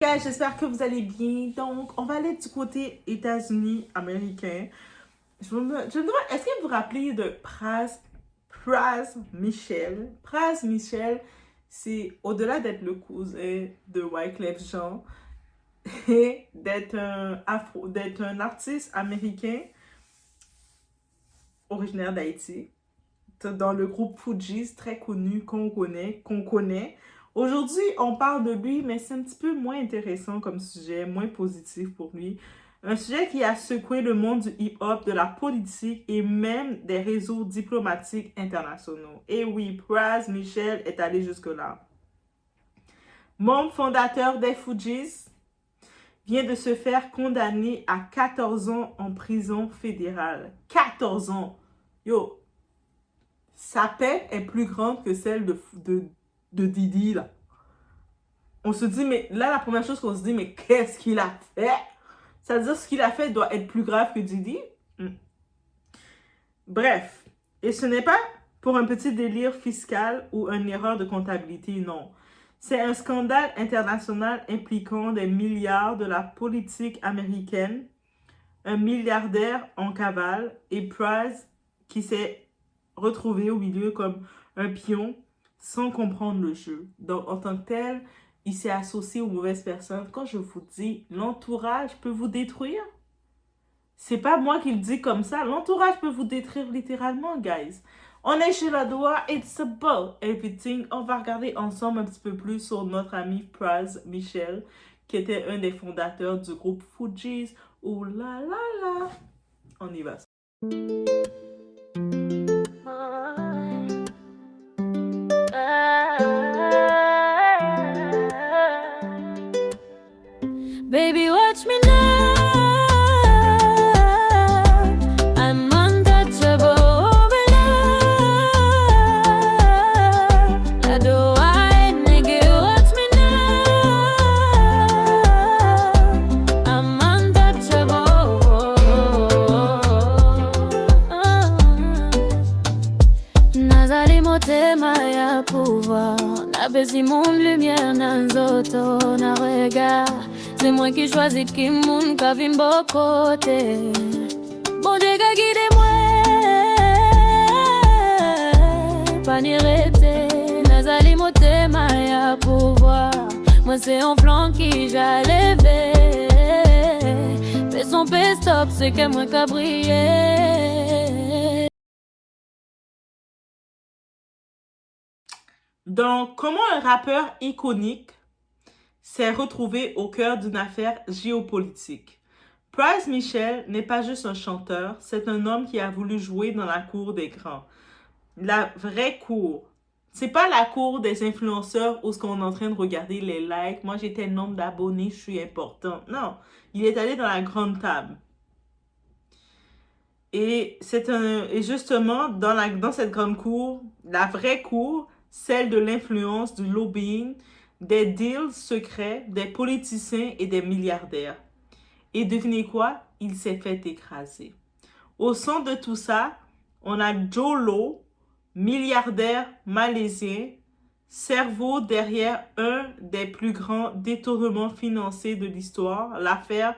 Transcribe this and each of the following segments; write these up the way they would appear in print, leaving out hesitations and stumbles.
Guys, j'espère que vous allez bien. Donc, on va aller du côté États-Unis américain. Je me demande, est-ce que vous vous rappelez de Pras Michel? Pras Michel, c'est au-delà d'être le cousin de Wyclef Jean et d'être un artiste américain originaire d'Haïti, dans le groupe Fugees, très connu, qu'on connaît. Aujourd'hui, on parle de lui, mais c'est un petit peu moins intéressant comme sujet, moins positif pour lui. Un sujet qui a secoué le monde du hip-hop, de la politique et même des réseaux diplomatiques internationaux. Et oui, Pras Michel est allé jusque-là. Membre fondateur des Fugees vient de se faire condamner à 14 ans en prison fédérale. 14 ans! Yo, sa peine est plus grande que celle de Didi, là. On se dit, mais là, la première chose qu'on se dit, mais qu'est-ce qu'il a fait? C'est-à-dire, ce qu'il a fait doit être plus grave que Didi? Bref, et ce n'est pas pour un petit délire fiscal ou une erreur de comptabilité, non. C'est un scandale international impliquant des milliards de la politique américaine, un milliardaire en cavale et Pras qui s'est retrouvé au milieu comme un pion sans comprendre le jeu. Donc, en tant que tel, il s'est associé aux mauvaises personnes. Quand je vous dis, l'entourage peut vous détruire. C'est pas moi qui le dis comme ça. L'entourage peut vous détruire littéralement, guys. On est chez la doigt, it's about everything. On va regarder ensemble un petit peu plus sur notre ami Pras Michel, qui était un des fondateurs du groupe Fugees. Oh là là là. On y va. Baby, watch me now. I'm untouchable in love. I do I, nigga, watch me now. I'm untouchable. Nazali motema ya pouvoir. Na besi mon lumière nan zoto na regard. C'est moi qui choisis de qui moun ka vin bo côté. Bon Dieu ka guide moi. Pas ni rete. Nazali motema ya pouvoir. Moi c'est un flanc qui j'allais lever. Fais son stop, c'est que moi ka briller. Donc, comment un rappeur iconique s'est retrouvé au cœur d'une affaire géopolitique? Pras Michel n'est pas juste un chanteur, c'est un homme qui a voulu jouer dans la cour des grands. La vraie cour. C'est pas la cour des influenceurs où ce qu'on est en train de regarder les likes. Moi, j'ai tel nombre d'abonnés, je suis important. Non, il est allé dans la grande table. Et justement, dans cette grande cour, la vraie cour, celle de l'influence, du lobbying, des deals secrets, des politiciens et des milliardaires. Et devinez quoi? Il s'est fait écraser. Au centre de tout ça, on a Jolo, milliardaire malaisien, cerveau derrière un des plus grands détournements financiers de l'histoire, l'affaire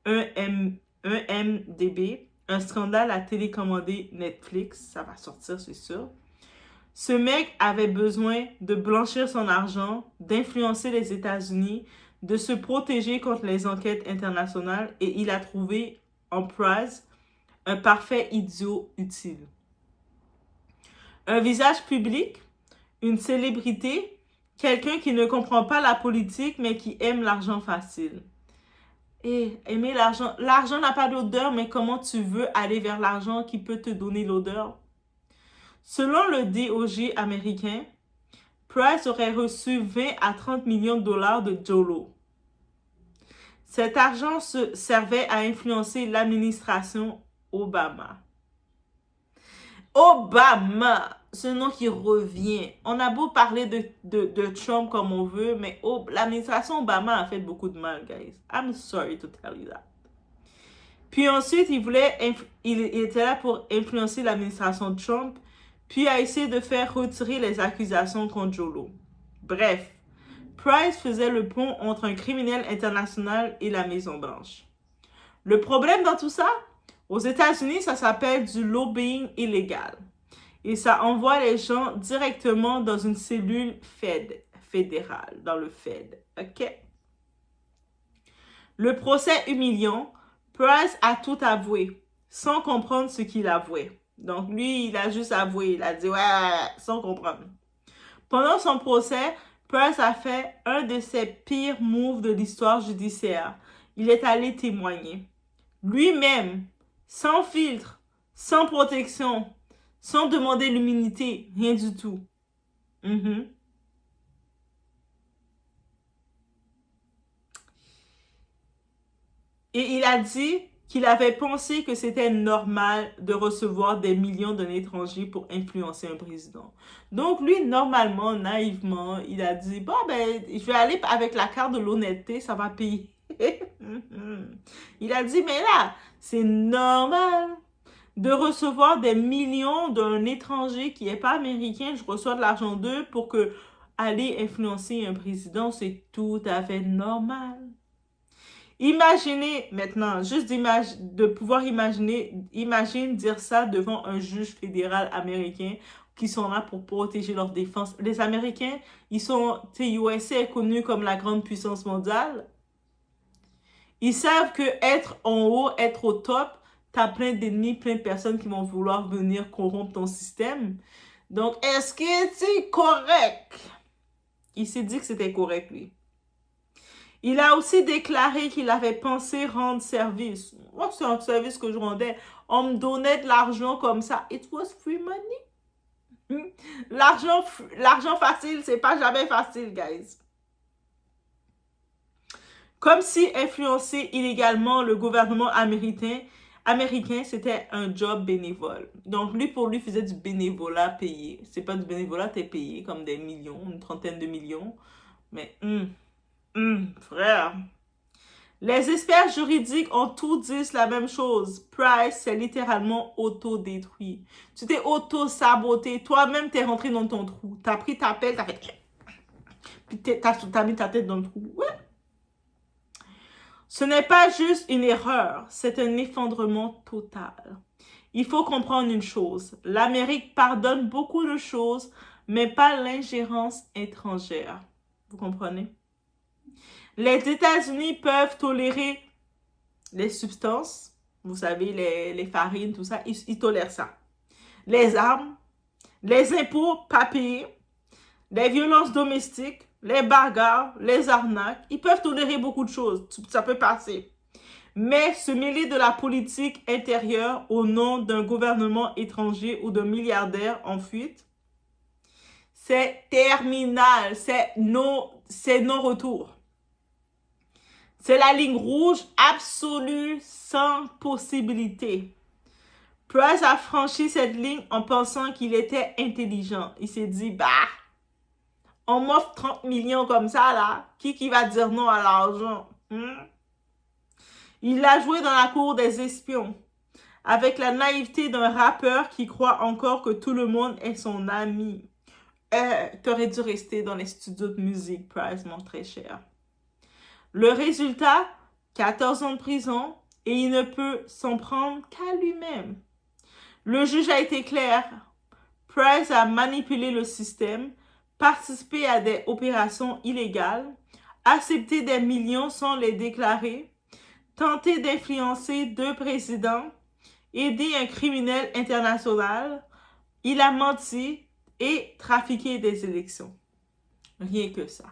1MDB, un scandale à télécommander Netflix, ça va sortir, c'est sûr. Ce mec avait besoin de blanchir son argent, d'influencer les États-Unis, de se protéger contre les enquêtes internationales et il a trouvé en Pras un parfait idiot utile. Un visage public, une célébrité, quelqu'un qui ne comprend pas la politique mais qui aime l'argent facile. Et aimer l'argent, l'argent n'a pas d'odeur, mais comment tu veux aller vers l'argent qui peut te donner l'odeur? Selon le DOJ américain, Pras aurait reçu 20 à 30 millions de dollars de Jolo. Cet argent servait à influencer l'administration Obama. Obama, ce nom qui revient. On a beau parler de Trump comme on veut, mais l'administration Obama a fait beaucoup de mal, guys. I'm sorry to tell you that. Puis ensuite, il était là pour influencer l'administration Trump, puis a essayé de faire retirer les accusations contre Jolo. Bref, Price faisait le pont entre un criminel international et la Maison-Blanche. Le problème dans tout ça, aux États-Unis, ça s'appelle du lobbying illégal. Et ça envoie les gens directement dans une cellule fédérale, dans le Fed. OK? Le procès humiliant, Price a tout avoué, sans comprendre ce qu'il avouait. Donc, lui, il a juste avoué. Il a dit, ouais, sans comprendre. Pendant son procès, Price a fait un de ses pires moves de l'histoire judiciaire. Il est allé témoigner. Lui-même, sans filtre, sans protection, sans demander l'immunité, rien du tout. Et il a dit qu'il avait pensé que c'était normal de recevoir des millions d'un étranger pour influencer un président. Donc lui, normalement, naïvement, il a dit, bon, ben, je vais aller avec la carte de l'honnêteté, ça va payer. Il a dit, mais là, c'est normal de recevoir des millions d'un étranger qui n'est pas américain, je reçois de l'argent d'eux pour que aller influencer un président, c'est tout à fait normal. Imaginez maintenant, juste de pouvoir imagine dire ça devant un juge fédéral américain qui sont là pour protéger leur défense. Les Américains, ils sont, USA est connu comme la grande puissance mondiale. Ils savent que être en haut, être au top, t'as plein d'ennemis, plein de personnes qui vont vouloir venir corrompre ton système. Donc, est-ce que c'est correct? Il s'est dit que c'était correct, lui. Il a aussi déclaré qu'il avait pensé rendre service. Moi, c'est un service que je rendais. On me donnait de l'argent comme ça. It was free money. L'argent facile, c'est pas jamais facile, guys. Comme si influencer illégalement le gouvernement américain, c'était un job bénévole. Donc, pour lui, faisait du bénévolat payé. C'est pas du bénévolat, t'es payé comme des millions, une trentaine de millions. Mais, frère. Les experts juridiques ont tous dit la même chose. Price s'est littéralement auto-détruit. Tu t'es auto-saboté. Toi-même, t'es rentré dans ton trou. T'as pris ta pelle, t'as fait... Puis t'as mis ta tête dans le trou. Ouais. Ce n'est pas juste une erreur, c'est un effondrement total. Il faut comprendre une chose. L'Amérique pardonne beaucoup de choses, mais pas l'ingérence étrangère. Vous comprenez? Les États-Unis peuvent tolérer les substances, vous savez, les farines, tout ça, ils tolèrent ça. Les armes, les impôts pas payés, les violences domestiques, les bagarres, les arnaques, ils peuvent tolérer beaucoup de choses, ça peut passer. Mais se mêler de la politique intérieure au nom d'un gouvernement étranger ou d'un milliardaire en fuite, c'est terminal, c'est non-retour. C'est la ligne rouge absolue, sans possibilité. Price a franchi cette ligne en pensant qu'il était intelligent. Il s'est dit, bah, on m'offre 30 millions comme ça, là. Qui va dire non à l'argent? Il a joué dans la cour des espions, avec la naïveté d'un rappeur qui croit encore que tout le monde est son ami. T'aurais dû rester dans les studios de musique, Price, mon très cher. Le résultat, 14 ans de prison, et il ne peut s'en prendre qu'à lui-même. Le juge a été clair. Price a manipulé le système, participé à des opérations illégales, accepté des millions sans les déclarer, tenté d'influencer 2 présidents, aidé un criminel international, il a menti et trafiqué des élections. Rien que ça.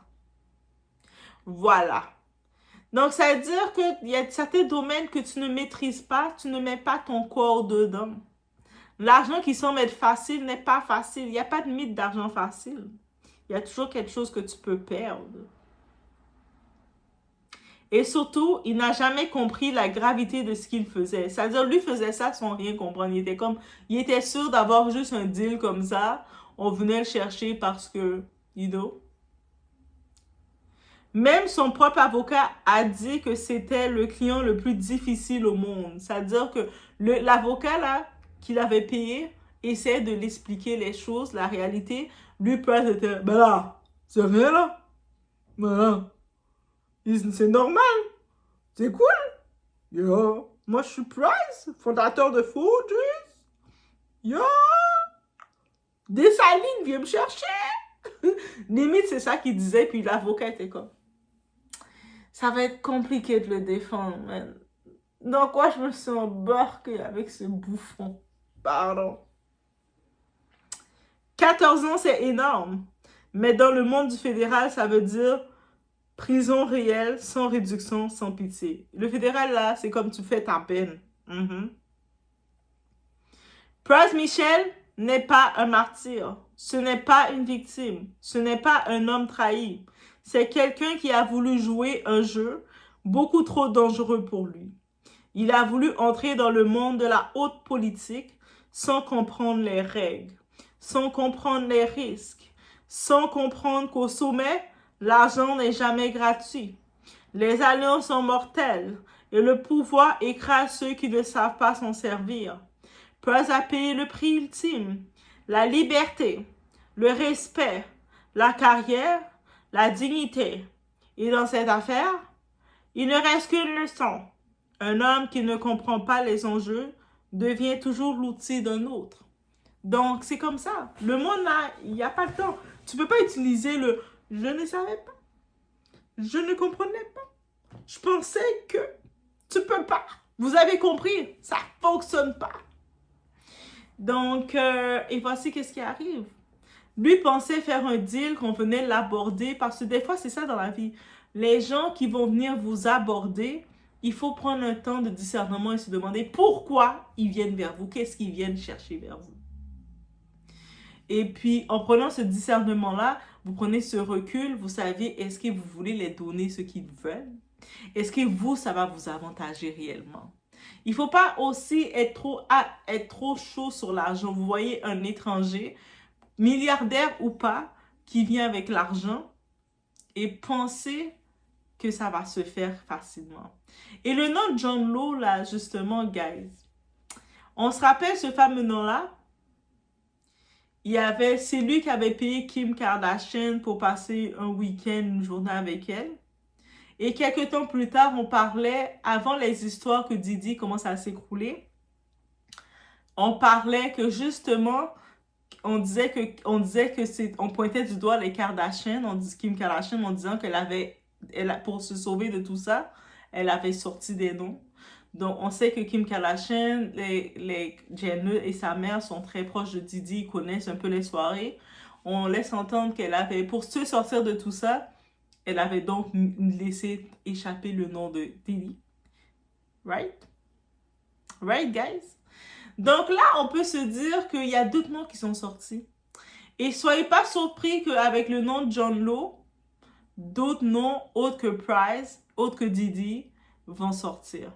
Voilà. Donc, ça veut dire qu'il y a certains domaines que tu ne maîtrises pas, tu ne mets pas ton corps dedans. L'argent qui semble être facile n'est pas facile. Il n'y a pas de mythe d'argent facile. Il y a toujours quelque chose que tu peux perdre. Et surtout, il n'a jamais compris la gravité de ce qu'il faisait. C'est-à-dire, lui faisait ça sans rien comprendre. Il était sûr d'avoir juste un deal comme ça. On venait le chercher parce que, Même son propre avocat a dit que c'était le client le plus difficile au monde. C'est-à-dire que l'avocat là qu'il avait payé essayait de l'expliquer les choses, la réalité. Lui, Price était, ben là, c'est rien là. Voilà. C'est normal. C'est cool. Yo. Moi, je suis Price, fondateur de Folgers. Yo. Dessalines, viens me chercher. Limite, c'est ça qu'il disait, puis l'avocat était comme... Ça va être compliqué de le défendre, man. Donc, quoi, je me suis embarquée avec ce bouffon. Pardon. 14 ans, c'est énorme. Mais dans le monde du fédéral, ça veut dire prison réelle, sans réduction, sans pitié. Le fédéral, là, c'est comme tu fais ta peine. Price Michel n'est pas un martyr. Ce n'est pas une victime. Ce n'est pas un homme trahi. C'est quelqu'un qui a voulu jouer un jeu beaucoup trop dangereux pour lui. Il a voulu entrer dans le monde de la haute politique sans comprendre les règles, sans comprendre les risques, sans comprendre qu'au sommet, l'argent n'est jamais gratuit. Les alliances sont mortelles et le pouvoir écrase ceux qui ne savent pas s'en servir. Price a payé le prix ultime, la liberté, le respect, la carrière, la dignité. Et dans cette affaire, il ne reste qu'une leçon. Un homme qui ne comprend pas les enjeux devient toujours l'outil d'un autre. Donc, c'est comme ça. Le monde, là, il n'y a pas le temps. Tu ne peux pas utiliser le « je ne savais pas »,« je ne comprenais pas »,« je pensais que ». Tu peux pas. Vous avez compris, ça ne fonctionne pas. Donc, et voici qu'est-ce qui arrive. Lui pensait faire un deal qu'on venait l'aborder parce que des fois, c'est ça dans la vie. Les gens qui vont venir vous aborder, il faut prendre un temps de discernement et se demander pourquoi ils viennent vers vous, qu'est-ce qu'ils viennent chercher vers vous. Et puis, en prenant ce discernement-là, vous prenez ce recul, vous savez, est-ce que vous voulez les donner ce qu'ils veulent? Est-ce que vous, ça va vous avantager réellement? Il ne faut pas aussi être trop chaud sur l'argent. Vous voyez un étranger, milliardaire ou pas, qui vient avec l'argent et pensez que ça va se faire facilement. Et le nom de John Law, là, justement, guys, on se rappelle ce fameux nom-là? C'est lui qui avait payé Kim Kardashian pour passer un week-end, une journée avec elle. Et quelques temps plus tard, on parlait, avant les histoires que Diddy commence à s'écrouler, on parlait que justement, on pointait du doigt les Kardashian, on dit Kim Kardashian, en disant pour se sauver de tout ça, elle avait sorti des noms. Donc, on sait que Kim Kardashian, les Jenner et sa mère sont très proches de Diddy, ils connaissent un peu les soirées. On laisse entendre qu'elle avait, pour se sortir de tout ça, elle avait donc laissé échapper le nom de Diddy. Right? Right, guys? Donc là, on peut se dire qu'il y a d'autres noms qui sont sortis. Et soyez pas surpris qu'avec le nom de John Law, d'autres noms autres que Price, autres que Diddy, vont sortir.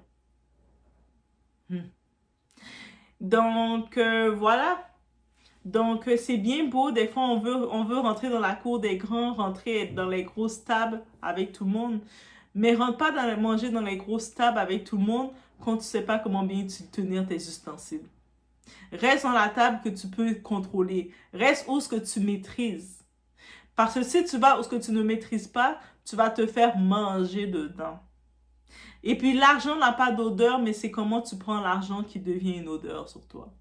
Donc, voilà. Donc, c'est bien beau. Des fois, on veut rentrer dans la cour des grands, rentrer dans les grosses tables avec tout le monde. Mais rentre pas manger dans les grosses tables avec tout le monde quand tu sais pas comment bien tenir tes ustensiles. Reste dans la table que tu peux contrôler. Reste où ce que tu maîtrises. Parce que si tu vas où ce que tu ne maîtrises pas, tu vas te faire manger dedans. Et puis, l'argent n'a pas d'odeur, mais c'est comment tu prends l'argent qui devient une odeur sur toi.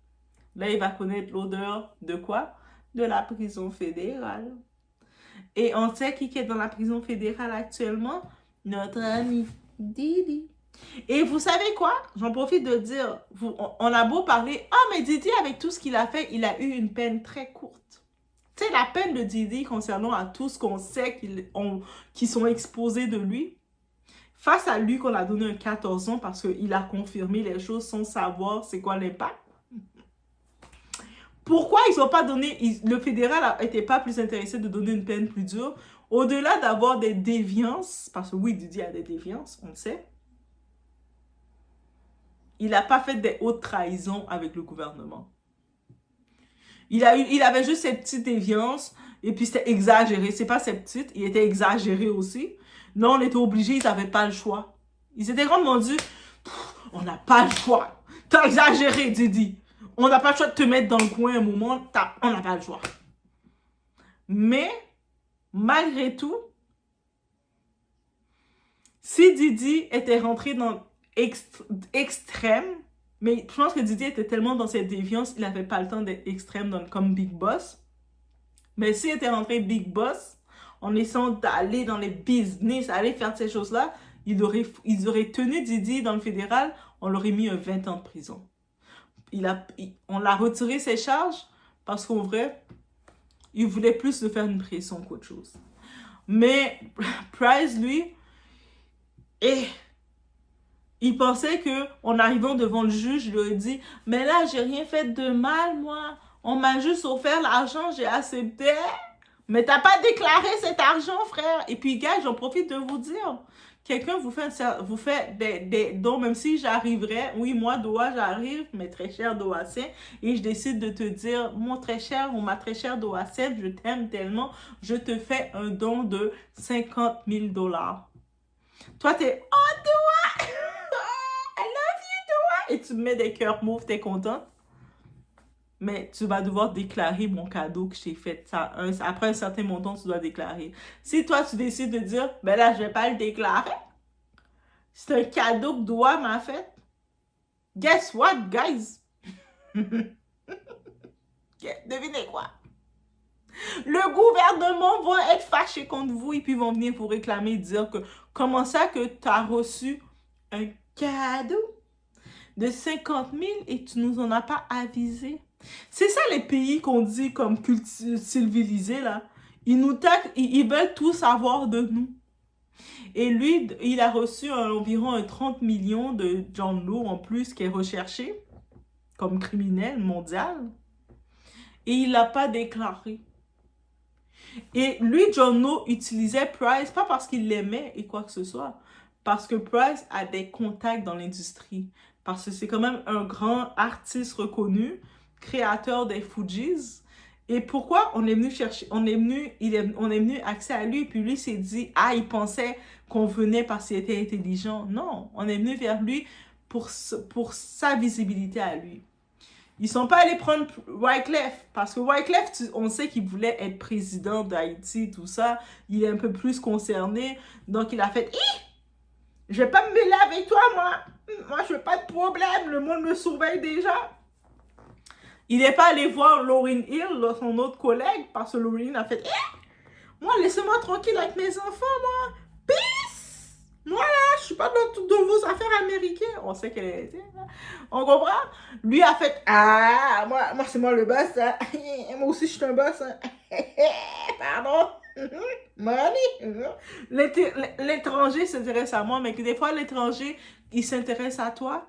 Là, il va connaître l'odeur de quoi? De la prison fédérale. Et on sait qui est dans la prison fédérale actuellement? Notre ami Diddy. Et vous savez quoi? J'en profite de dire, on a beau parler, mais Diddy, avec tout ce qu'il a fait, il a eu une peine très courte. Tu sais, la peine de Diddy concernant à tout ce qu'on sait qui sont exposés de lui, face à lui qu'on a donné un 14 ans parce qu'il a confirmé les choses sans savoir c'est quoi l'impact. Pourquoi ils n'ont pas donné... Le fédéral n'était pas plus intéressé de donner une peine plus dure, au-delà d'avoir des déviances, parce que oui, Diddy a des déviances, on le sait. Il n'a pas fait des hautes trahisons avec le gouvernement. Il avait juste ses petites déviances, et puis c'était exagéré. C'est pas ses petites, il était exagéré aussi. Non, on était obligés, ils n'avaient pas le choix. Ils étaient grandement dit, on n'a pas le choix. T'as exagéré, Diddy. On n'a pas le choix de te mettre dans le coin un moment, on n'a pas le choix. Mais, malgré tout, Si Didi était rentré dans extrême, mais je pense que Didi était tellement dans cette déviance, il n'avait pas le temps d'être extrême comme Big Boss. Mais s'il était rentré Big Boss, en essayant d'aller dans les business, aller faire ces choses-là, ils auraient tenu Didi dans le fédéral, on l'aurait mis 20 ans de prison. On l'a retiré ses charges parce qu'en vrai, il voulait plus de faire une pression qu'autre chose. Mais Price, lui, il pensait qu'en arrivant devant le juge, il lui a dit « Mais là, j'ai rien fait de mal, moi. On m'a juste offert l'argent, j'ai accepté. Mais t'as pas déclaré cet argent, frère. » Et puis, gars, j'en profite de vous dire, quelqu'un vous fait des dons, même si j'arriverais, oui, moi, Doa, j'arrive, mais très cher Doacien, et je décide de te dire, mon très cher ou ma très chère Doacien, je t'aime tellement, je te fais un don de 50 000 $. Toi, t'es, oh, Doa, I love you, Doa, et tu me mets des cœurs mauves, t'es contente? Mais tu vas devoir déclarer mon cadeau que je t'ai fait. Après un certain montant, tu dois déclarer. Si toi, tu décides de dire, ben là, je vais pas le déclarer. C'est un cadeau que Doa m'a fait. Guess what, guys? Devinez quoi? Le gouvernement va être fâché contre vous et puis vont venir vous réclamer et dire que comment ça que tu as reçu un cadeau de 50 000 et tu nous en as pas avisé? C'est ça les pays qu'on dit comme civilisés, là. Ils nous taquent, ils veulent tout savoir de nous. Et lui, il a reçu environ 30 millions de John Doe en plus qui est recherché comme criminel mondial. Et il l'a pas déclaré. Et lui, John Doe utilisait Price, pas parce qu'il l'aimait et quoi que ce soit, parce que Price a des contacts dans l'industrie. Parce que c'est quand même un grand artiste reconnu, créateur des Fujis. Et pourquoi on est venu chercher, on est venu accès à lui, puis lui s'est dit, ah, il pensait qu'on venait parce qu'il était intelligent. Non, on est venu vers lui pour sa visibilité à lui. Ils sont pas allés prendre Wyclef, parce que Wyclef, on sait qu'il voulait être président d'Haïti, tout ça. Il est un peu plus concerné, donc il a fait, je vais pas me mêler avec toi, moi. Moi, je veux pas de problème, le monde me surveille déjà. Il n'est pas allé voir Lauryn Hill, son autre collègue, parce que Lauryn a fait moi, laissez-moi tranquille avec mes enfants, moi. Peace! Moi, là, je suis pas dans vos affaires américaines. On sait qu'elle était, là. On comprend? Lui a fait moi c'est moi le boss, hein. Moi aussi, je suis un boss, hein. Pardon? Money? L'étranger s'intéresse à moi, mais que des fois, l'étranger, il s'intéresse à toi.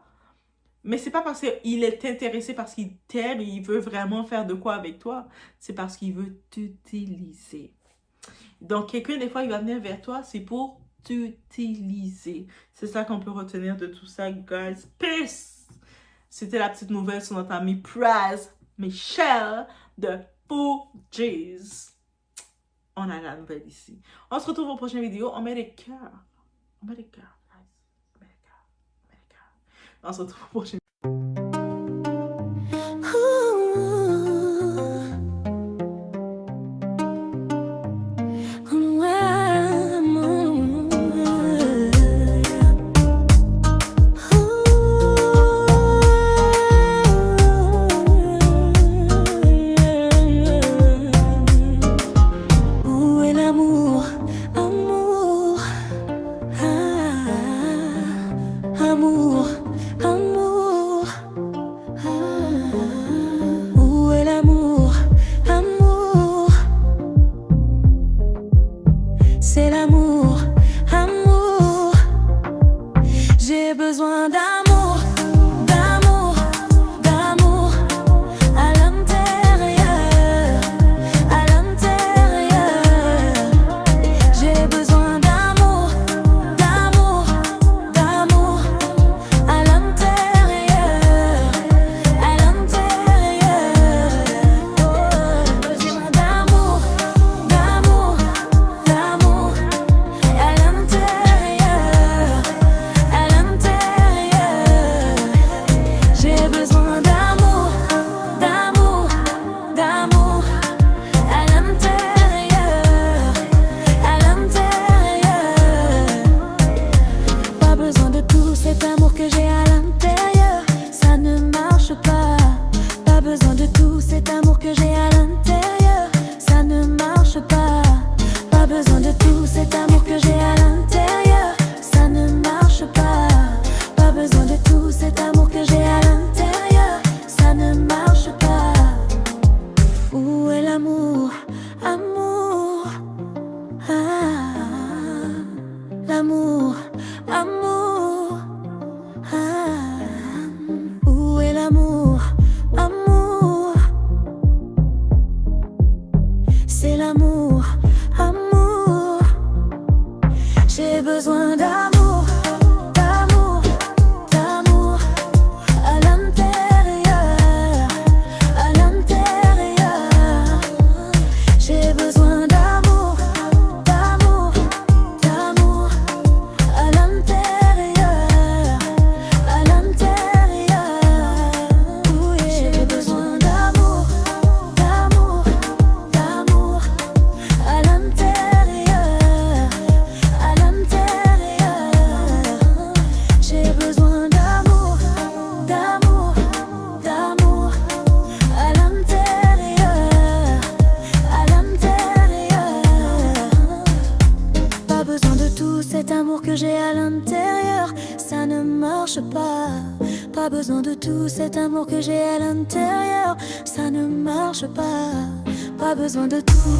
Mais c'est pas parce qu'il est intéressé parce qu'il t'aime et il veut vraiment faire de quoi avec toi. C'est parce qu'il veut t'utiliser. Donc, quelqu'un, des fois, il va venir vers toi, c'est pour t'utiliser. C'est ça qu'on peut retenir de tout ça, guys. Peace! C'était la petite nouvelle sur notre amie Price Michelle de Fujis. On a la nouvelle ici. On se retrouve aux prochaines vidéos. On met les cœurs. On met les cœurs. On se retrouve au prochain. besoin de tout cet amour que j'ai à l'intérieur, ça ne marche pas. Pas besoin de tout cet amour que j'ai à l'intérieur, ça ne marche pas. Pas besoin de tout cet amour que j'ai à l'intérieur, ça ne marche pas. Pas besoin de tout cet amour que j'ai à l'intérieur, ça ne marche pas. Où est l'amour, amour, l'amour, amour, où est l'amour, amour, c'est l'amour, amour, j'ai besoin d'amour, d'amour, d'amour, à l'intérieur, à l'intérieur, j'ai besoin d'amour, d'amour, d'amour, à l'intérieur, à l'intérieur, oui, j'ai besoin d'amour, d'amour, d'amour, à l'intérieur, à l'intérieur, j'ai besoin d'amour, d'amour, d'amour, à l'intérieur, à l'intérieur. Pas besoin de tout cet amour que j'ai à l'intérieur, ça ne marche pas. Pas besoin de tout cet amour que j'ai à l'intérieur, ça ne marche pas. Pas besoin de tout